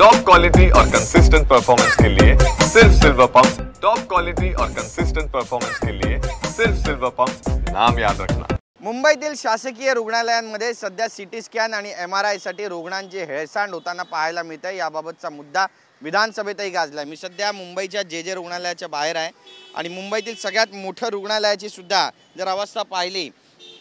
Top quality और consistent performance के लिए सिर्फ सिल्वर पंप्स। टॉप क्वालिटी और कंसिस्टेंट परफॉर्मेंस के लिए सिर्फ सिल्वर पंप्स, नाम याद रखना। मुंबईतील शासकीय रुग्णालयांमध्ये सध्या सीटी स्कॅन आणि MRI साठी रुग्णांची हेळसांड होताना पाहायला मिळते। याबाबतचा मुद्दा विधानसभेतही गाजला। मी सध्या मुंबईच्या जे रुग्णालयाच्या बाहेर आहे आणि मुंबईतील सगळ्यात मोठ्या रुग्णालयाची सुद्धा जर अवस्था पाहिली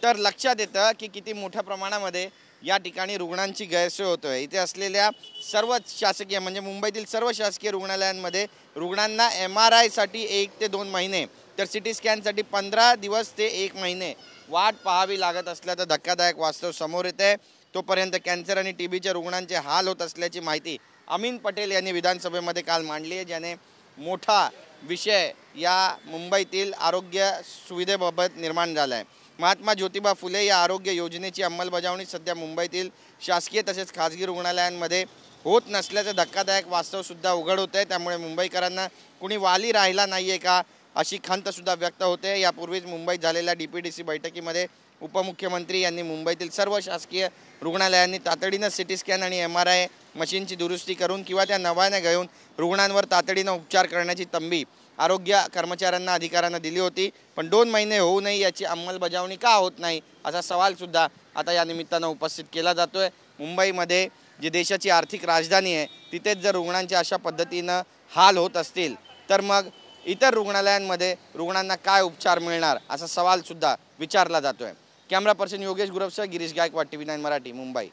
तर लक्षात येतं की किती मोठ्या प्रमाणामध्ये या ठिकाणी रुग्णांची गैरसोय होतोय। इथे असलेल्या सर्व शासकीय म्हणजे मुंबईतील सर्व शासकीय रुग्णालयांमध्ये रुग्णांना MRI साठी 1 ते 2 महिने तर सीटी स्कॅन साठी 15 दिवस ते 1 महिने वाट पाहावी लागत असल्याचं धक्कादायक वास्तव समोर येते। तोपर्यंत कॅन्सर आणि TBच्या रुग्णांचे हाल होत असल्याची माहिती अमीन पटेल यांनी विधानसभेमध्ये काल मांडली आहे, ज्याने मोठा विषय या मुंबईतील आरोग्य सुविधेबाबत निर्माण झाला आहे। महात्मा ज्योतिबा फुले या आरोग्य योजनेची अंमलबजावणी सध्या मुंबईतील शासकीय तसेच खासगी रुग्णालयांमध्ये होत नसल्याचं धक्कादायक वास्तव सुद्धा उघड होत आहे। त्यामुळे मुंबईकरांना कुणी वाली राहिला नाहीये का अशी खंत सुद्धा व्यक्त होते। यापूर्वीच मुंबईत झालेल्या DPDC बैठकीमध्ये उपमुख्यमंत्री यांनी मुंबईतील सर्व शासकीय रुग्णालयांनी तातडीनं सीटी स्कॅन आणि MRI मशीनची दुरुस्ती करून किंवा त्या नव्याने घेऊन रुग्णांवर तातडीनं उपचार करण्याची तंबी आरोग्य कर्मचाऱ्यांना अधिकाऱ्यांना दिली होती। पण 2 महिने होऊ नये याची अंमलबजावणी का होत नाही असा सवाल सुद्धा आता या निमित्तानं उपस्थित केला जातोय। मुंबईमध्ये जी देशाची आर्थिक राजधानी आहे तिथेच जर रुग्णांच्या अशा पद्धतीनं हाल होत असतील तर मग इतर रुग्णालयांमध्ये रुग्णांना काय उपचार मिळणार असा सवाल सुद्धा विचारला जातोय। कॅमेरा पर्सन योगेश गुरवसह गिरीश गायकवाड TV9 मराठी मुंबई।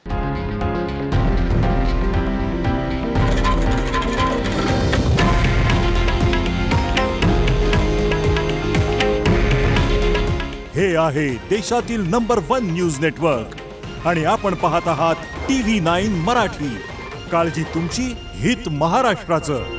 हे आहे देशातील नंबर 1 न्यूज नेटवर्क आणि आपण पाहत आहात TV9 मराठी। काळजी तुमची, हित महाराष्ट्राचं।